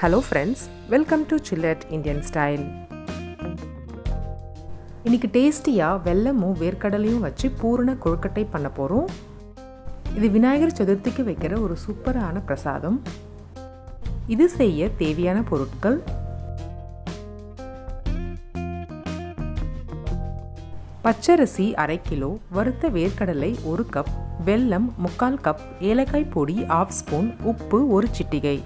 Hello friends, welcome to ChillatIndianstyle. இன்னைக்கு டேஸ்டியா வெல்லமும் வேர்க்கடலையும் வச்சு பூரண கொழுக்கட்டை பண்ண போறோம். இது விநாயகர் சதுர்த்திக்கு வைக்கிற ஒரு சூப்பரான பிரசாதம். இது செய்ய தேவையான பொருட்கள்: பச்சரிசி 1/2 கிலோ, வறுத்த வேர்க்கடலை 1 கப், வெல்லம் 3/4 கப், ஏலக்காய் பொடி 1/2 ஸ்பூன், உப்பு 1 சிட்டிகை.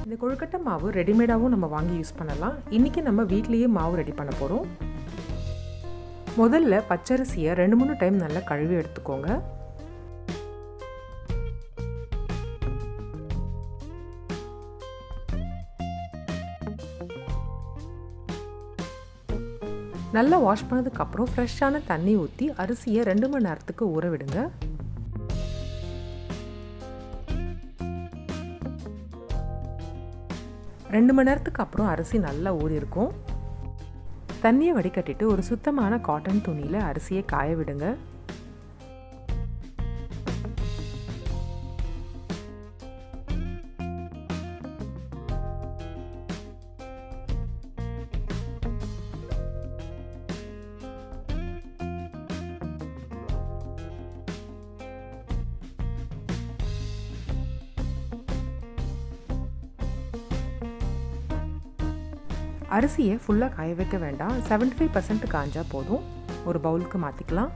இந்த கொழுக்கட்டை மாவு ரெடிமேடாகவும் நம்ம வாங்கி யூஸ் பண்ணலாம். இன்றைக்கி நம்ம வீட்லேயே மாவு ரெடி பண்ண போகிறோம். முதல்ல பச்சரிசியை 2-3 டைம் நல்லா கழுவி எடுத்துக்கோங்க. நல்லா வாஷ் பண்ணதுக்கப்புறம் ஃப்ரெஷ்ஷான தண்ணி ஊற்றி அரிசியை 2 மணி நேரத்துக்கு ஊற விடுங்க. ரெண்டு மணி நேரத்துக்கு அப்புறம் அரிசி நல்லா ஊறியிருக்கும். தண்ணியை வடிகட்டிட்டு ஒரு சுத்தமான காட்டன் துணியில் அரிசியை காய விடுங்க. அரிசியை ஃபுல்லாக காய வைக்க வேண்டாம், 75% காஞ்சா போதும். ஒரு பவுலுக்கு மாற்றிக்கலாம்.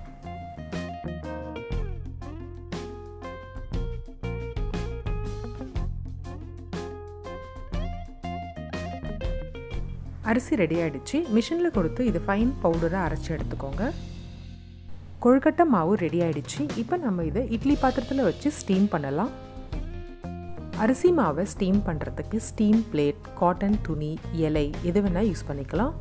அரிசி ரெடி ஆகிடுச்சு. மிஷினில் கொடுத்து இது ஃபைன் பவுடராக அரைச்சி எடுத்துக்கோங்க. கொழுக்கட்டை மாவு ரெடி ஆகிடுச்சு. இப்போ நம்ம இதை இட்லி பாத்திரத்தில் வச்சு ஸ்டீம் பண்ணலாம். அரிசி மாவை ஸ்டீம் பண்ணுறதுக்கு ஸ்டீம் பிளேட், காட்டன் துணி, இலை எது வேணால் யூஸ் பண்ணிக்கலாம்.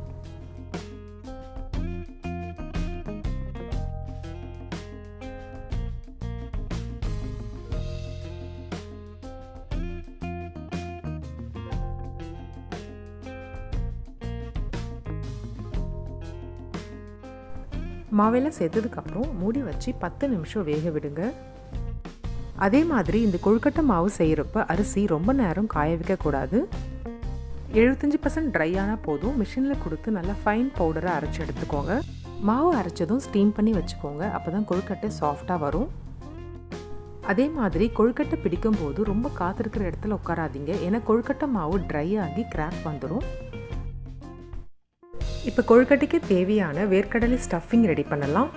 மாவெல்லாம் சேர்த்ததுக்கப்புறம் மூடி வச்சு 10 நிமிஷம் வேக விடுங்க. அதே மாதிரி இந்த கொழுக்கட்டை மாவு செய்கிறப்ப அரிசி ரொம்ப நேரம் காய வைக்கக்கூடாது. 75% ட்ரை ஆனால் போதும். மிஷினில் கொடுத்து நல்லா ஃபைன் பவுடராக அரைச்சி எடுத்துக்கோங்க. மாவு அரைச்சதும் ஸ்டீம் பண்ணி வச்சுக்கோங்க. அப்போ தான் கொழுக்கட்டை சாஃப்டாக வரும். அதே மாதிரி கொழுக்கட்டை பிடிக்கும் போது ரொம்ப காத்திருக்கிற இடத்துல உட்காராதீங்க, ஏன்னா கொழுக்கட்டை மாவு ட்ரை ஆகி கிராக் வந்துடும். இப்போ கொழுக்கட்டைக்கு தேவையான வேர்க்கடலை ஸ்டஃபிங் ரெடி பண்ணலாம்.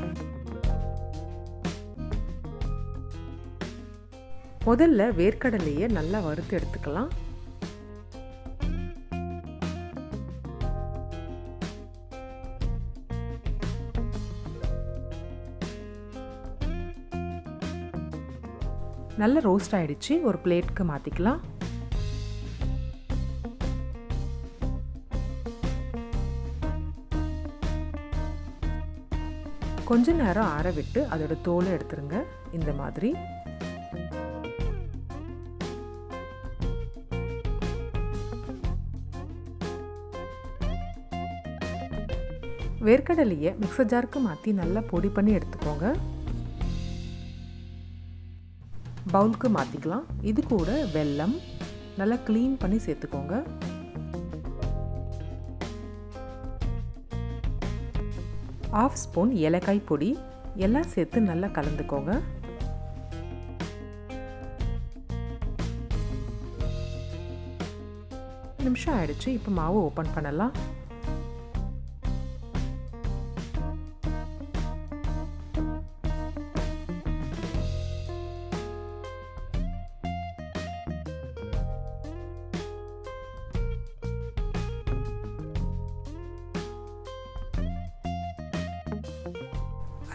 முதல்ல வேர்க்கடலையை நல்லா வறுத்து எடுத்துக்கலாம். நல்லா ரோஸ்ட் ஆயிடுச்சு. ஒரு பிளேட்க்கு மாற்றிக்கலாம். கொஞ்ச நேரம் ஆற விட்டு அதோட தோலை எடுத்துருங்க. இந்த மாதிரி வேர்க்கடலையை மிக்சர் ஜாருக்கு மாற்றி நல்லா பொடி பண்ணி எடுத்துக்கோங்க. பவுலுக்கு மாற்றிக்கலாம். இது கூட வெல்லம் நல்லா க்ளீன் பண்ணி சேர்த்துக்கோங்க. ½ ஸ்பூன் ஏலக்காய் பொடி எல்லாம் சேர்த்து நல்லா கலந்துக்கோங்க. நிமிஷம் ஆயிடுச்சு. இப்போ மாவு ஓப்பன் பண்ணலாம்.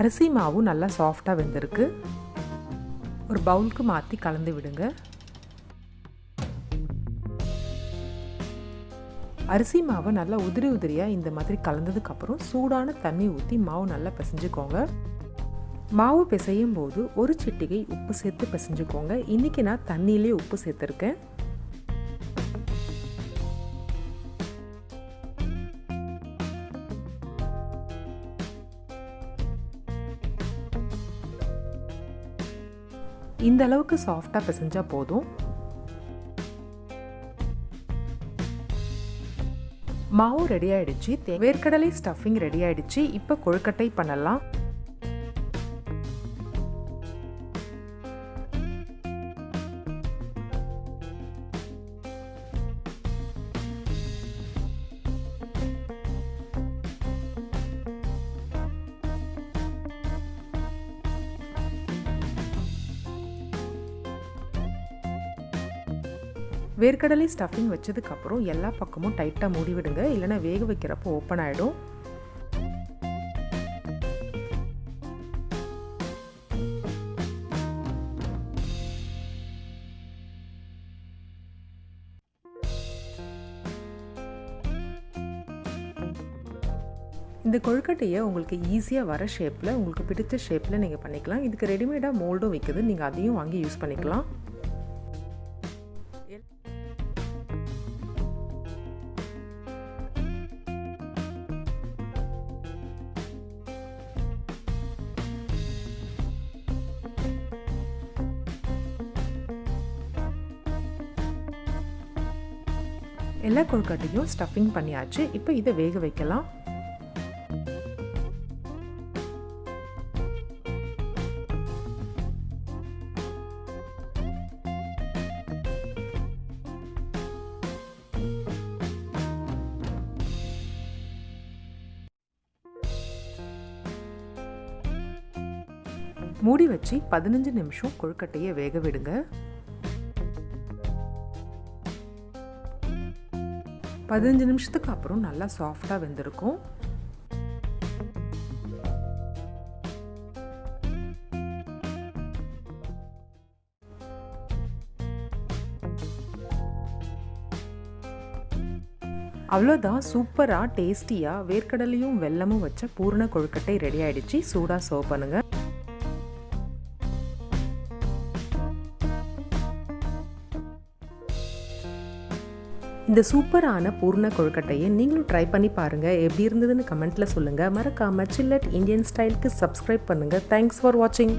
அரிசி மாவு நல்லா சாஃப்டாக வெந்திருக்கு. ஒரு பவுலுக்கு மாற்றி கலந்து விடுங்க. அரிசி மாவை நல்லா உதிரி உதிரியாக இந்த மாதிரி கலந்ததுக்கப்புறம் சூடான தண்ணி ஊற்றி மாவு நல்லா பிசைஞ்சுக்கோங்க. மாவு பிசையும் போது 1 சிட்டிகை உப்பு சேர்த்து பிசைஞ்சுக்கோங்க. இன்றைக்கி நான் தண்ணியிலே உப்பு சேர்த்துருக்கேன். இந்த அளவுக்கு சாஃப்டாக பிசைஞ்சா போதும். மாவு ரெடி ஆயிடுச்சு. வேர்க்கடலை ஸ்டஃபிங் ரெடி ஆயிடுச்சு. இப்போ கொழுக்கட்டை பண்ணலாம். வேர்க்கடலை ஸ்டஃபிங் வச்சதுக்கப்புறம் எல்லா பக்கமும் டைட்டாக மூடி விடுங்க, இல்லைனா வேக வைக்கிறப்போ ஓப்பன் ஆகிடும். இந்த கொழுக்கட்டையை உங்களுக்கு ஈஸியாக வர ஷேப்பில், உங்களுக்கு பிடிச்ச ஷேப்பில் நீங்கள் பண்ணிக்கலாம். இதுக்கு ரெடிமேடாக மோல்டும் விற்குது, நீங்கள் அதையும் வாங்கி யூஸ் பண்ணிக்கலாம். எல்லா கொழுக்கட்டையும் ஸ்டஃபிங் பண்ணியாச்சு. இப்போ இதை வேக வைக்கலாம். மூடி வச்சு 15 நிமிஷம் கொழுக்கட்டையை வேக விடுங்க. 15 நிமிஷத்துக்கு அப்புறம் நல்லா சாஃப்டாக வெந்திருக்கும். அவ்வளோதான், சூப்பராக டேஸ்டியாக வேர்க்கடலையும் வெல்லமும் வச்ச பூரண கொழுக்கட்டை ரெடி ஆயிடுச்சு. சூடாக சர்வ் பண்ணுங்கள். இந்த சூப்பரான பூர்ண கொழுக்கட்டையை நீங்களும் ட்ரை பண்ணி பாருங்கள். எப்படி இருந்ததுன்னு கமெண்ட்டில் சொல்லுங்கள். மறக்காமல் சில்லட் இந்தியன் ஸ்டைலுக்கு சப்ஸ்கிரைப் பண்ணுங்கள். தேங்க்ஸ் ஃபார் வாட்சிங்.